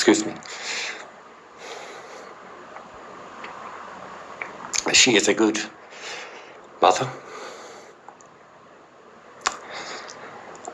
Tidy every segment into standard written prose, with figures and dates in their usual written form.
Excuse me. She is a good mother.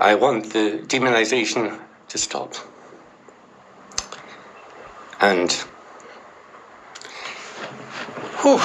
I want the demonization to stop. And whew.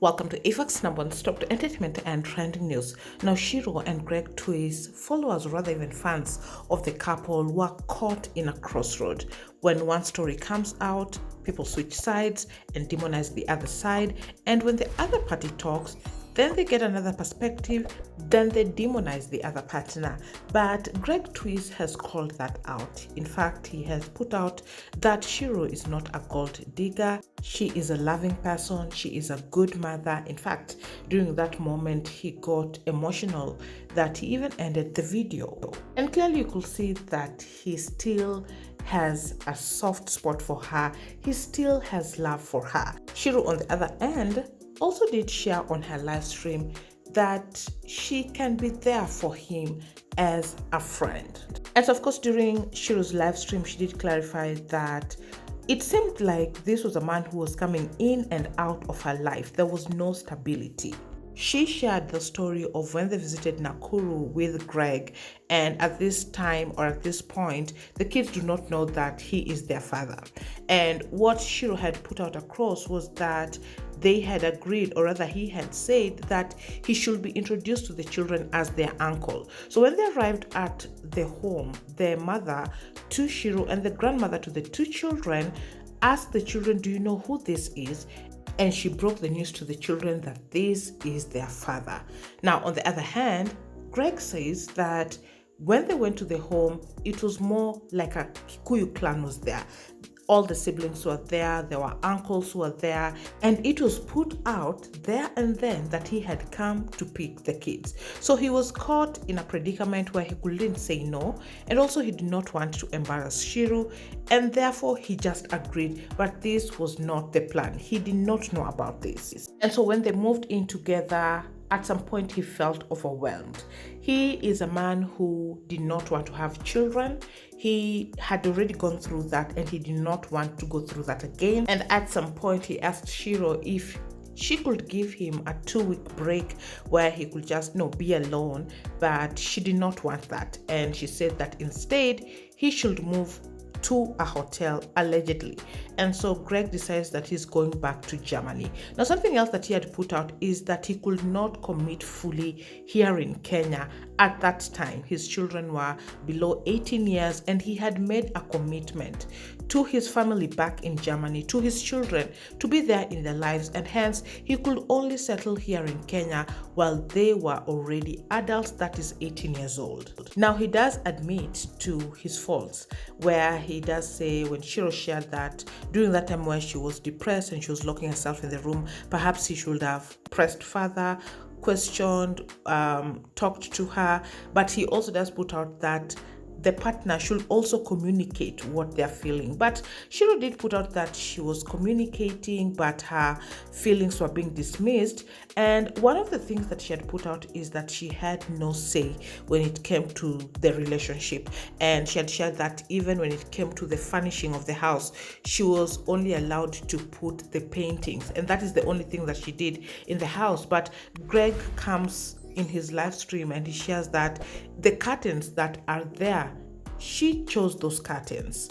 Welcome to AFAX number one stop to entertainment and trending news. Now, Ciru and Greg Twiss, followers or rather even fans of the couple, were caught in a crossroad. When one story comes out, people switch sides and demonize the other side, and when the other party talks, then they get another perspective, then they demonize the other partner. But Greg Twiss has called that out. In fact, he has put out that Ciru is not a gold digger. She is a loving person. She is a good mother. In fact, during that moment, he got emotional that he even ended the video. And clearly you could see that he still has a soft spot for her. He still has love for her. Ciru, on the other end, also did share on her live stream that she can be there for him as a friend. And so, of course, during Ciru's live stream, she did clarify that it seemed like this was a man who was coming in and out of her life. There was no stability. She shared the story of when they visited Nakuru with Greg, and at this time or at this point, the kids do not know that he is their father. And what Ciru had put out across was that they had agreed, or rather he had said that he should be introduced to the children as their uncle. So when they arrived at the home, their mother to Ciru and the grandmother to the two children asked the children, "Do you know who this is?" And she broke the news to the children that this is their father. Now, on the other hand, Greg says that when they went to the home, it was more like a Kikuyu clan was there. All the siblings were there, there were uncles who were there, and it was put out there and then that he had come to pick the kids. So he was caught in a predicament where he couldn't say no, and also he did not want to embarrass Ciru, and therefore he just agreed, but this was not the plan. He did not know about this. And so when they moved in together, at some point he felt overwhelmed. He is a man who did not want to have children. He had already gone through that and he did not want to go through that again. And at some point he asked Ciru if she could give him a 2-week break where he could just be alone, but she did not want that. And she said that instead he should move to a hotel, allegedly. And so Greg decides that he's going back to Germany. Now, something else that he had put out is that he could not commit fully here in Kenya at that time. His children were below 18 years and he had made a commitment to his family back in Germany, to his children, to be there in their lives, and hence he could only settle here in Kenya while they were already adults, that is 18 years old. Now, he does admit to his faults, where he does say, when Ciru shared that during that time where she was depressed and she was locking herself in the room, perhaps he should have pressed further, questioned, talked to her. But he also does put out that the partner should also communicate what they're feeling. But Ciru did put out that she was communicating, but her feelings were being dismissed. And one of the things that she had put out is that she had no say when it came to the relationship. And she had shared that even when it came to the furnishing of the house, she was only allowed to put the paintings. And that is the only thing that she did in the house. But Greg comes in his live stream and he shares that the curtains that are there, she chose those curtains.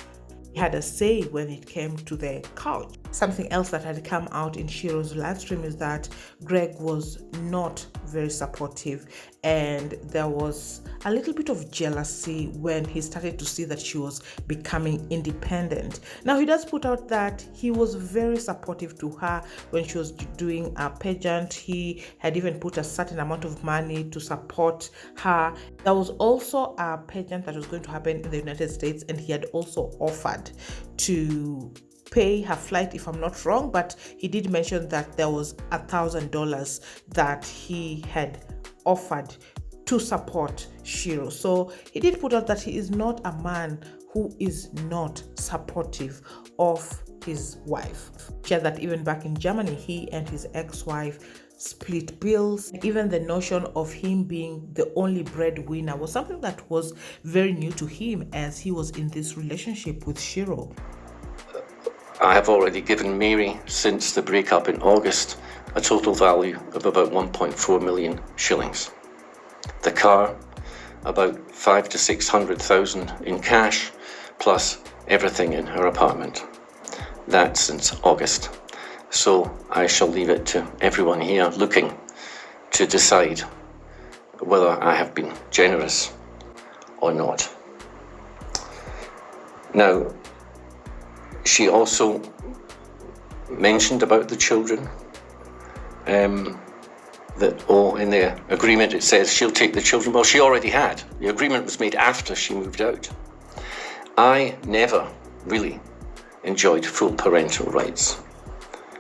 He had a say when it came to the couch. Something else that had come out in Ciru's live stream is that Greg was not very supportive, and there was a little bit of jealousy when he started to see that she was becoming independent. Now, he does put out that he was very supportive to her when she was doing a pageant. He had even put a certain amount of money to support her. There was also a pageant that was going to happen in the United States, and he had also offered to pay her flight, if I'm not wrong, but he did mention that there was $1,000 that he had offered to support Ciru. So he did put out that he is not a man who is not supportive of his wife. Shared that even back in Germany, he and his ex-wife split bills. Even the notion of him being the only breadwinner was something that was very new to him as he was in this relationship with Ciru. I have already given Mary, since the breakup in August, a total value of about 1.4 million shillings. The car, about 500,000 to 600,000 in cash, plus everything in her apartment. That's since August. So I shall leave it to everyone here looking to decide whether I have been generous or not. Now, she also mentioned about the children, that in the agreement it says she'll take the children. Well, she already had. The agreement was made after she moved out. I never really enjoyed full parental rights.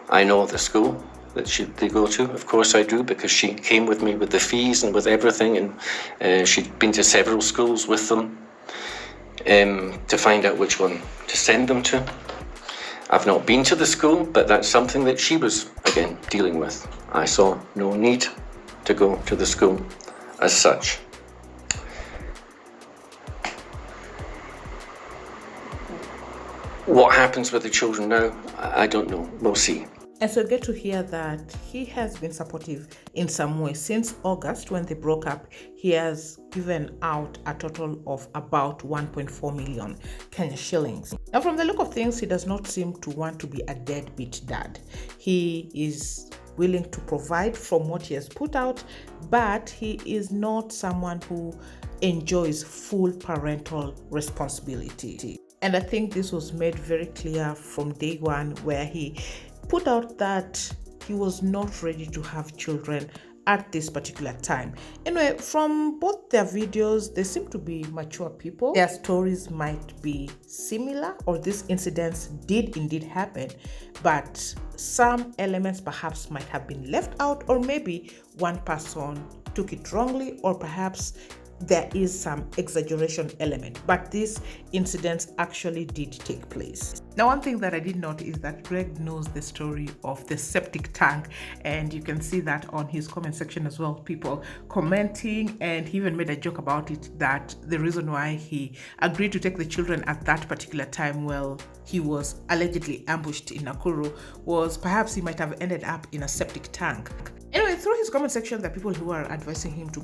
I know the school that they go to, of course I do, because she came with me with the fees and with everything, and she'd been to several schools with them to find out which one to send them to. I've not been to the school, but that's something that she was, again, dealing with. I saw no need to go to the school as such. What happens with the children now, I don't know. We'll see. And so get to hear that he has been supportive in some way. Since August, when they broke up, he has given out a total of about 1.4 million Kenya shillings. Now, from the look of things, he does not seem to want to be a deadbeat dad. He is willing to provide from what he has put out, but he is not someone who enjoys full parental responsibility. And I think this was made very clear from day one, where he put out that he was not ready to have children at this particular time. Anyway, from both their videos, they seem to be mature people. Their stories might be similar, or these incidents did indeed happen, but some elements perhaps might have been left out, or maybe one person took it wrongly, or perhaps there is some exaggeration element, but these incidents actually did take place. Now, one thing that I did note is that Greg knows the story of the septic tank, and you can see that on his comment section as well, people commenting, and he even made a joke about it, that the reason why he agreed to take the children at that particular time, well, he was allegedly ambushed in Nakuru, was perhaps he might have ended up in a septic tank. Anyway, through his comment section, there are people who are advising him to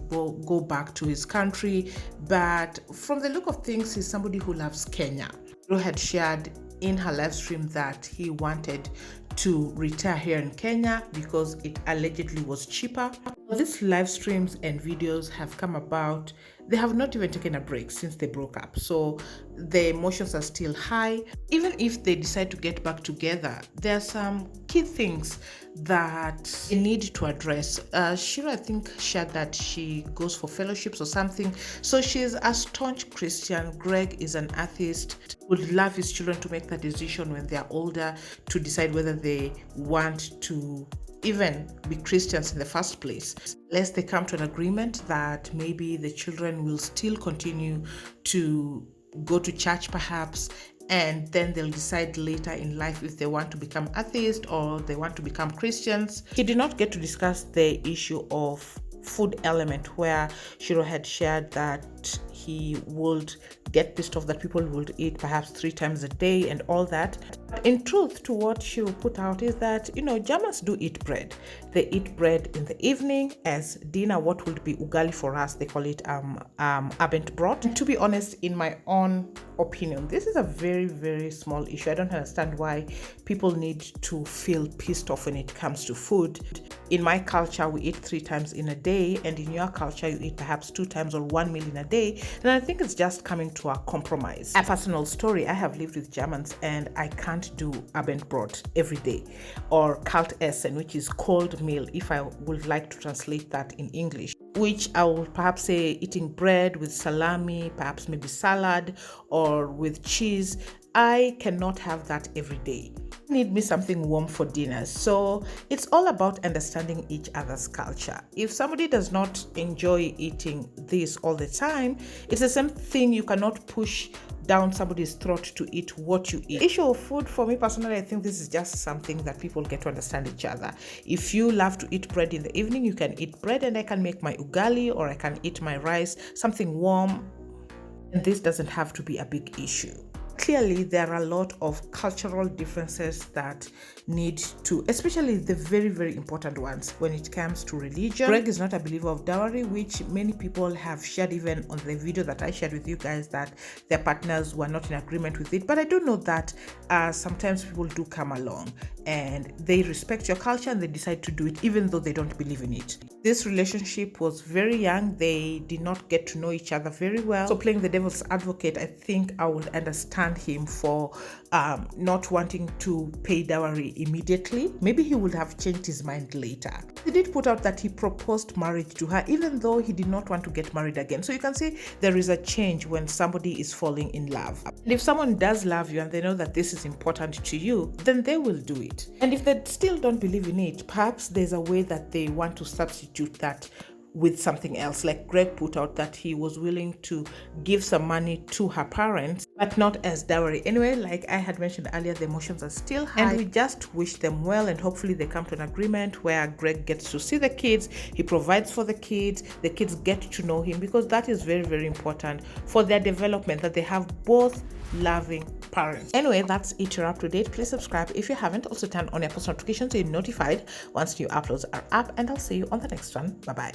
go back to his country, but from the look of things, he's somebody who loves Kenya. Ciru had shared in her live stream that he wanted to retire here in Kenya because it allegedly was cheaper. These live streams and videos have come about. They have not even taken a break since they broke up, so the emotions are still high. Even if they decide to get back together, there are some key things that they need to address. Ciru, I think, shared that she goes for fellowships or something, so she's a staunch Christian. Greg is an atheist, would love his children to make that decision when they're older, to decide whether they want to even be Christians in the first place, lest they come to an agreement that maybe the children will still continue to go to church perhaps, and then they'll decide later in life if they want to become atheists or they want to become Christians. He did not get to discuss the issue of food element, where Ciru had shared that he would get pissed off that people would eat perhaps 3 times a day and all that. But in truth, to what Ciru put out is that, Germans do eat bread. They eat bread in the evening as dinner. What would be ugali for us, they call it Abendbrot. And to be honest, in my own opinion, this is a very, very small issue. I don't understand why people need to feel pissed off when it comes to food. In my culture, we eat 3 times in a day, and in your culture, you eat perhaps 2 times or 1 meal in a day. And I think it's just coming to a compromise. A personal story, I have lived with Germans, and I can't do Abendbrot every day, or Kalt Essen, which is cold meal, if I would like to translate that in English, which I will perhaps say eating bread with salami, perhaps maybe salad, or with cheese. I cannot have that every day. I need me something warm for dinner. So it's all about understanding each other's culture. If somebody does not enjoy eating this all the time, it's the same thing. You cannot push down somebody's throat to eat what you eat. The issue of food, for me personally, I think this is just something that people get to understand each other. If you love to eat bread in the evening, you can eat bread and I can make my ugali, or I can eat my rice, something warm, and this doesn't have to be a big issue. Clearly, there are a lot of cultural differences that need to, especially the very, very important ones when it comes to religion. Greg is not a believer of dowry, which many people have shared even on the video that I shared with you guys, that their partners were not in agreement with it. But I do know that sometimes people do come along and they respect your culture and they decide to do it even though they don't believe in it. This relationship was very young. They did not get to know each other very well. So playing the devil's advocate, I think I would understand him for not wanting to pay dowry immediately. Maybe he would have changed his mind later. He did put out that he proposed marriage to her even though he did not want to get married again. So you can see there is a change when somebody is falling in love. And if someone does love you and they know that this is important to you, then they will do it. And if they still don't believe in it, perhaps there's a way that they want to substitute that with something else. Like Greg put out that he was willing to give some money to her parents, but not as dowry. Anyway, like I had mentioned earlier, the emotions are still high, and we just wish them well, and hopefully they come to an agreement where Greg gets to see the kids, he provides for the kids get to know him, because that is very, very important for their development, that they have both loving parents. Anyway, that's it. You're up to date. Please subscribe if you haven't. Also turn on your post notifications so you're notified once new uploads are up, and I'll see you on the next one. Bye bye.